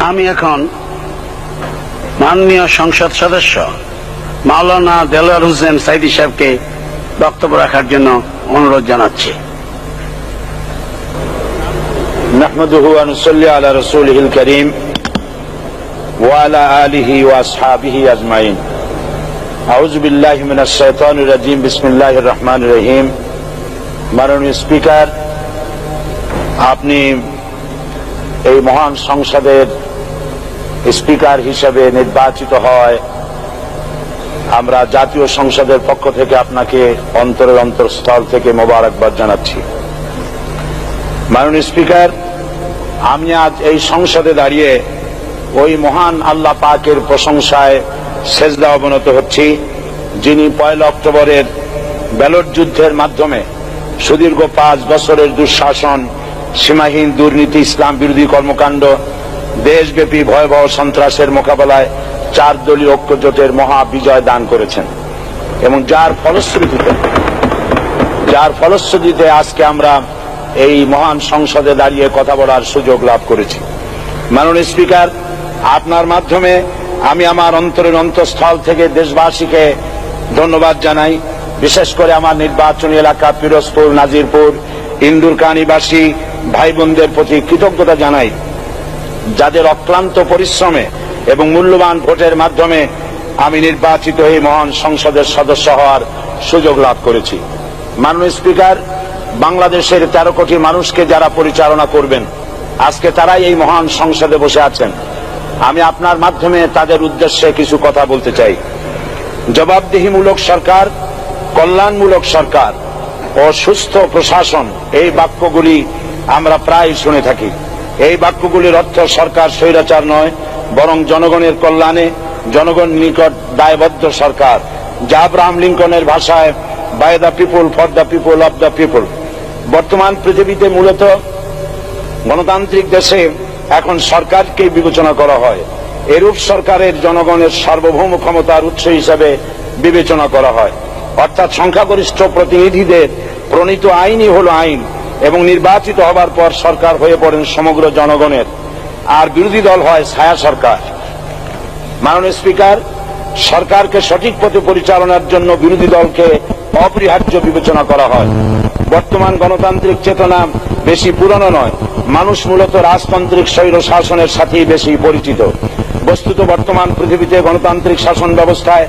আমি এখন মাননীয় সংসদ সদস্য মাওলানা দেলোয়ার হোসেন সাইদি সাহেবকে বক্তব্য রাখার জন্য অনুরোধ জানাচ্ছি। নাহমাদুহু ওয়া নুসাল্লি আলা রাসূলিহিল কারীম ওয়া আলা আলিহি ওয়া আসহাবিহি আজমাইন। আউযু বিল্লাহি মিনাশ শাইতানির রাজীম। বিসমিল্লাহির রহমানির রহিম। মাননীয় স্পিকার, আপনি এই মহান সংসদের স্পিকার হিসেবে নির্বাচিত হয় আমরা জাতীয় সংসদের পক্ষ থেকে আপনাকে অন্তরের অন্তঃস্থল থেকে মোবারকবাদ জানাচ্ছি। মাননীয় স্পিকার, আমি আজ এই সংসদে দাঁড়িয়ে ওই মহান আল্লাহ পাকের প্রশংসায় সেজদা অবনত হচ্ছি, যিনি 1 অক্টোবরের ব্যালট যুদ্ধের মাধ্যমে সুদীর্ঘ 5 বছরের দুঃশাসন, সীমাহীন দুর্নীতি, ইসলাম বিরোধী কর্মকাণ্ড, দেশব্যাপী ভয়াবহ সন্ত্রাসের মোকাবেলায় 4 দলীয় ঐক্যজোটের মহা বিজয় দান করেছেন এবং যার ফলশ্রুতিতে আজকে আমরা এই মহান সংসদে দাঁড়িয়ে কথা বলার সুযোগ লাভ করেছি। মাননীয় স্পিকার, আপনার মাধ্যমে আমি আমার অন্তরের অন্তঃস্থল থেকে দেশবাসীকে ধন্যবাদ জানাই। বিশেষ করে আমার নির্বাচনী এলাকা পিরোজপুর, নাজিরপুর, ইন্দুরকানীবাসী ভাই বোনদের প্রতি কৃতজ্ঞতা জানাই, যাদের অক্লান্ত পরিশ্রমে এবং মূল্যবান ভোটের মাধ্যমে আমি নির্বাচিত এই মহান সংসদের সদস্য হওয়ার সুযোগ লাভ করেছি। মাননীয় স্পিকার, বাংলাদেশের 13 কোটি মানুষকে যারা পরিচালনা করবেন, আজকে তারাই এই মহান সংসদে বসে আছেন। আমি আপনার মাধ্যমে তাদের উদ্দেশ্যে কিছু কথা বলতে চাই। জবাবদিহিমূলক সরকার, কল্যাণমূলক সরকার ও সুস্থ প্রশাসন, এই বাক্যগুলি আমরা প্রায় শুনে থাকি। এই বাক্যগুলির অর্থ সরকার স্বৈরাচার নয়, বরং জনগণের কল্যাণে জনগণ নিকট দায়বদ্ধ সরকার, যা আব্রাহাম লিঙ্কনের ভাষায় by the people, for the people, of the people. বর্তমান পৃথিবীতে মূলত গণতান্ত্রিক দেশে এখন সরকারকে বিবেচনা করা হয়। এরূপ সরকারের জনগণের সার্বভৌম ক্ষমতার উৎস হিসেবে বিবেচনা করা হয়, অর্থাৎ সংখ্যাগরিষ্ঠ প্রতিনিধিদের প্রণীত আইনই হল আইন এবং নির্বাচিত হবার পর সরকার হয়ে পড়েন সমগ্র জনগণের, আর বিরোধী দল হয় ছায়া সরকার। মাননীয় স্পিকার, সরকারকে সঠিক পথে পরিচালনার জন্য বিরোধী দলকে অপরিহার্য বিবেচনা করা হয়। বর্তমান গণতান্ত্রিক চেতনা বেশি পুরনো নয়, মানুষ মূলত রাজতান্ত্রিক স্বৈর শাসনের সাথেই বেশি পরিচিত। বস্তুত বর্তমান পৃথিবীতে গণতান্ত্রিক শাসন ব্যবস্থায়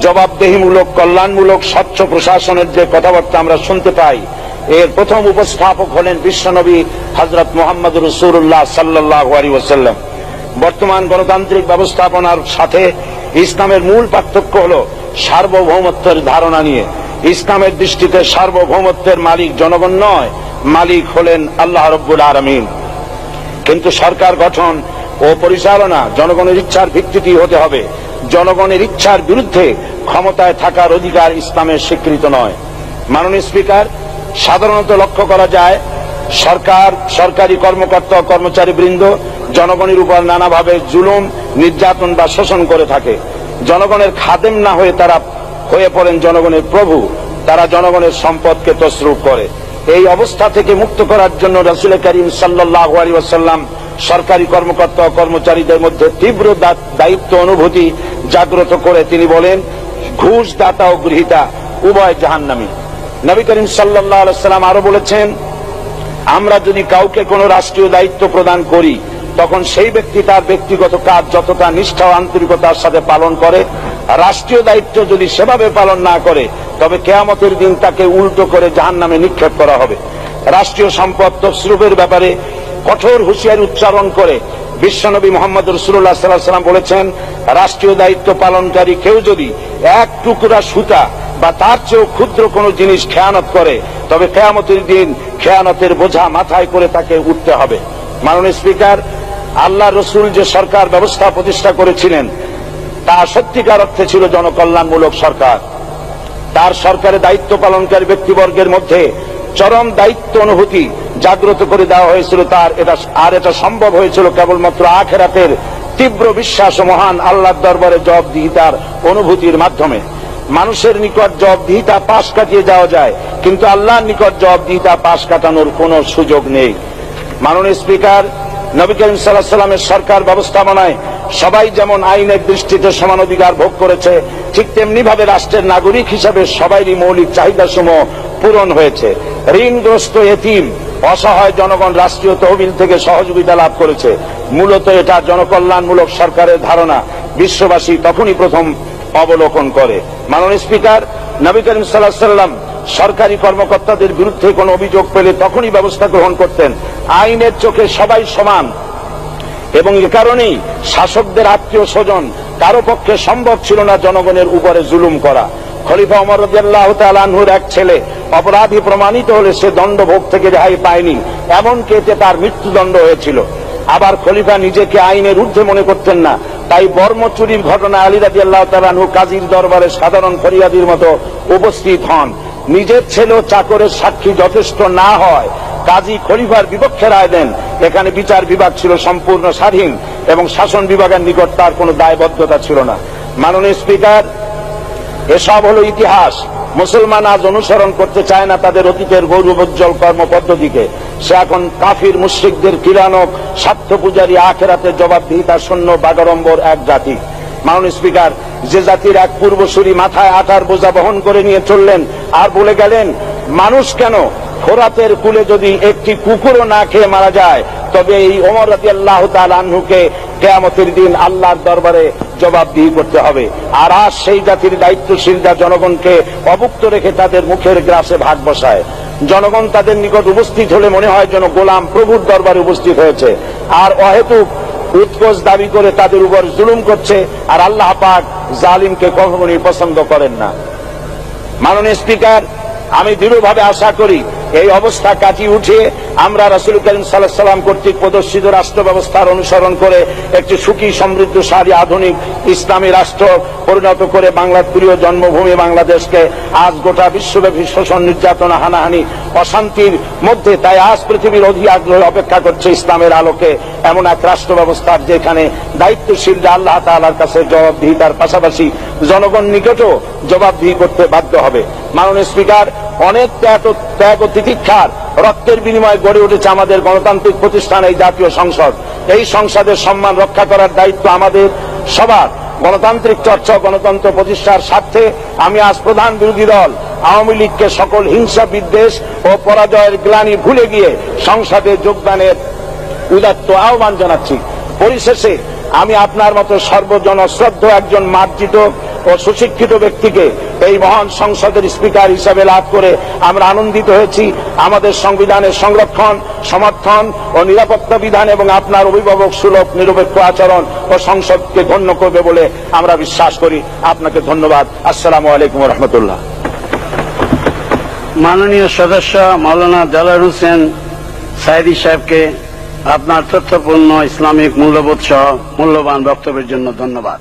জবাবদিহিমূলক, কল্যাণমূলক, স্বচ্ছ প্রশাসনের যে কথাবার্তা আমরা শুনতে পাই, এর প্রথম উপস্থাপক হলেন বিশ্বনবী হযরত মুহাম্মদ রাসূলুল্লাহ সাল্লাল্লাহু আলাইহি ওয়াসাল্লাম। বর্তমান গণতান্ত্রিক ব্যবস্থাপনার সাথে ইসলামের মূল পার্থক্য হল সার্বভৌমত্বের ধারণা নিয়ে। ইসলামের দৃষ্টিতে সার্বভৌমত্বের মালিক জনগণ নয়, মালিক হলেন আল্লাহ রাব্বুল আলামিন। কিন্তু সরকার গঠন ও পরিচালনা জনগণের ইচ্ছার ভিত্তিতে হতে হবে। জনগণের ইচ্ছার বিরুদ্ধে ক্ষমতায় থাকার অধিকার ইসলামের স্বীকৃত নয়। মাননীয় স্পিকার, সাধারণত লক্ষ্য করা যায় সরকার, সরকারি কর্মকর্তা, কর্মচারীবৃন্দ জনগণের উপর নানাভাবে জুলুম, নির্যাতন বা শোষণ করে থাকে। জনগণের খাদেম না হয়ে তারা হয়ে পড়েন জনগণের প্রভু। তারা জনগণের সম্পদকে তসরুপ করে। এই অবস্থা থেকে মুক্ত করার জন্য রাসূল করিম সাল্লাল্লাহু আলাইহি ওয়াসাল্লাম সরকারি কর্মকর্তা ও কর্মচারীদের মধ্যে তীব্র দায়িত্ব অনুভূতি জাগ্রত করে তিনি বলেন, ঘুষ দাতা ও গৃহীতা উভয় জাহান্নামী। নবী করিম সাল্লাল্লাহু আলাইহি ওয়াসাল্লাম আরো বলেছেন, আমরা যদি কাউকে কোনো রাষ্ট্রীয় দায়িত্ব প্রদান করি, তখন সেই ব্যক্তি তার ব্যক্তিগত কাজ যতটা নিষ্ঠা ও আন্তরিকতার সাথে পালন করে, রাষ্ট্রীয় দায়িত্ব যদি সেভাবে পালন না করে, তবে কিয়ামতের দিন তাকে উল্টো করে জাহান্নামে নিক্ষেপ করা হবে। রাষ্ট্রীয় সম্পদ তসরুপের ব্যাপারে কঠোর হুঁশিয়ারি উচ্চারণ করে বিশ্বনবী মুহাম্মদ রাসূলুল্লাহ সাল্লাল্লাহু আলাইহি ওয়াসাল্লাম বলেছেন, রাষ্ট্রীয় দায়িত্ব পালনকারী কেউ যদি 1 টুকরা সুতা বা তার চেয়েও ক্ষুদ্র কোনো জিনিস খেয়ানত করে, তবে কিয়ামতের দিন খেয়ানতের বোঝা মাথায় করে তাকে উঠতে হবে। মাননীয় স্পিকার, আল্লাহ রসুল যে সরকার ব্যবস্থা প্রতিষ্ঠা করেছিলেন, তা সত্যিকার অর্থে ছিল জনকল্যাণমূলক সরকার। তার সরকারের দায়িত্ব পালনকারী ব্যক্তিবর্গের মধ্যে চরম দায়িত্ব অনুভূতি জাগ্রত করে দেওয়া হয়েছিল। এটা সম্ভব হয়েছিল কেবলমাত্র আখিরাতের তীব্র বিশ্বাস ও মহান আল্লাহর দরবারে জবাবদিহিতার অনুভূতির মাধ্যমে। মানুষের নিকট জবাবদিহিতা পাশ কাটিয়ে যাওয়া যায়, কিন্তু আল্লাহর নিকট জবাবদিহিতা পাশ কাটানোর কোনো সুযোগ নেই। মাননীয় স্পিকার, নবী করিম সাল্লাল্লাহু আলাইহি সাল্লামের সরকার ব্যবস্থাপনায় সবাই যেমন আইনের দৃষ্টিতে সমান অধিকার ভোগ করেছে, ঠিক তেমনি ভাবে রাষ্ট্রের নাগরিক হিসাবে সবারই মৌলিক চাহিদাসমূহ পূরণ হয়েছে। ঋণগ্রস্ত এতিম অসহায় জনগণ রাষ্ট্রীয় তহবিল থেকে সহযোগিতা লাভ করেছে। মূলত এটা জনকল্যাণমূলক সরকারের ধারণা বিশ্ববাসী তখনই প্রথম অবলোকন করে। মাননীয় স্পিকার, নবী করিম সাল্লাল্লাহু আলাইহি সাল্লাম সরকারি কর্মকর্তাদের বিরুদ্ধে কোনো অভিযোগ পেলে তখনই ব্যবস্থা গ্রহণ করতেন। আইনের চোখে সবাই সমান এবং এ কারণেই শাসকদের আত্মীয় স্বজন কারো পক্ষে সম্ভব ছিল না জনগণের উপরে জুলুম করা। খলিফা ওমর রাদিয়াল্লাহু তাআলা আনহুর এক ছেলে অপরাধী প্রমাণিত হলে সে দণ্ডভোগ থেকে রেহাই পায়নি, এমনকি এতে তার মৃত্যুদণ্ড হয়েছিল। আবার খলিফা নিজেকে আইনের ঊর্ধ্বে মনে করতেন না, তাই বর্ম চুরির ঘটনা আলী রাদিয়াল্লাহু তাআলা আনহু কাজীর দরবারে সাধারণ ফরিয়াদির মতো উপস্থিত হন। নিজের ছেলে ও চাকরের সাক্ষী যথেষ্ট না হয় কাজী খলিফার বিপক্ষে রায় দেন। এখানে বিচার বিভাগ ছিল সম্পূর্ণ স্বাধীন এবং শাসন বিভাগের নিকট তার কোনো দায়বদ্ধতা ছিল না। মাননীয় স্পিকার, এসব হলো ইতিহাস। মুসলমান আজ অনুসরণ করতে চায় না তাদের অতীতের গৌরবোজ্জ্বল কর্মপদ্ধতিকে। সে এখন কাফির মুশরিকদের কিরানক স্বার্থ পূজারী আখেরাতে জবাবদিহিতা শূন্য বাগাড়ম্বর এক জাতি। মাননীয় স্পিকার, যে জাতির এক পূর্বসূরি মাথায় আটার বোঝা বহন করে নিয়ে চললেন আর বলে গেলেন, মানুষ কেন, ফোরাতের কূলে যদি একটি কুকুরও না খেয়ে মারা যায় তবে এই ওমর রাদিয়াল্লাহু তাআলা আনহুকে কিয়ামতের দিন আল্লাহর দরবারে জবাবদিহি করতে হবে। আর আজ সেই জাতির দায়িত্বশীলরা জনগণকে অভুক্ত রেখে তাদের মুখের গ্রাসে ভাগ বসায়। জনগণ তাদের নিকট উপস্থিত হলে মনে হয় যেন গোলাম প্রভুর দরবারে উপস্থিত হয়েছে, আর অহেতুক উৎকোচ দাবি করে তাদের উপর জুলুম করছে। আর আল্লাহ পাক জালিমকে কখনোই পছন্দ করেন না। মাননীয় স্পিকার, আমি দৃঢ়ভাবে আশা করি এই অবস্থা কাটিয়ে উঠিয়ে আমরা রাসূল করিম সাল্লাল্লাহু আলাইহি সাল্লাম কর্তৃক প্রদর্শিত রাষ্ট্র ব্যবস্থার অনুসরণ করে একটি সুখী সমৃদ্ধশালী আধুনিক ইসলামী রাষ্ট্র পরিণত করে বাংলার প্রিয় জন্মভূমি বাংলাদেশকে আজ গোটা বিশ্বব্যাপী শোষণ, নির্যাতন, হানাহানি, অশান্তির মধ্যে, তাই আজ পৃথিবীর অধীর আগ্রহে অপেক্ষা করছে ইসলামের আলোকে এমন এক রাষ্ট্র ব্যবস্থার যেখানে দায়িত্বশীলরা আল্লাহ তাআলার কাছে জবাবদিহিতার পাশাপাশি জনগণ নিকটও জবাবদিহি করতে বাধ্য হবে। মাননীয় স্পিকার, অনেক ত্যাগ ও তিতিক্ষার রক্তের বিনিময়ে গড়ে উঠেছে আমাদের গণতান্ত্রিক প্রতিষ্ঠান এই জাতীয় সংসদ। এই সংসদের সম্মান রক্ষা করার দায়িত্ব আমাদের সবার। গণতান্ত্রিক চর্চা, গণতন্ত্র প্রতিষ্ঠার স্বার্থে আমি আজ প্রধান বিরোধী দল আওয়ামী লীগকে সকল হিংসা, বিদ্বেষ ও পরাজয়ের গ্লানি ভুলে গিয়ে সংসদে যোগদানের উদাত্ত আহ্বান জানাচ্ছি। পরিশেষে আমি আপনার মতো সর্বজনশ্রদ্ধ একজন মার্জিত ও সুশিক্ষিত ব্যক্তিকে এই মহান সংসদের স্পিকার হিসাবে লাভ করে আমরা আনন্দিত হয়েছি। আমাদের সংবিধানের সংরক্ষণ, সমর্থন ও নিরাপত্তা বিধান এবং আপনার অভিভাবক সুলভ নিরপেক্ষ আচরণ ও সংসদকে ধন্য করবে বলে আমরা বিশ্বাস করি। আপনাকে ধন্যবাদ। আসসালামু আলাইকুম ওয়া রাহমাতুল্লাহ। মাননীয় সদস্য মাওলানা দেলোয়ার হোসেন সাঈদী সাহেবকে আপনার তথ্যপূর্ণ ইসলামিক মূল্যবোধ সহ মূল্যবান বক্তব্যের জন্য ধন্যবাদ।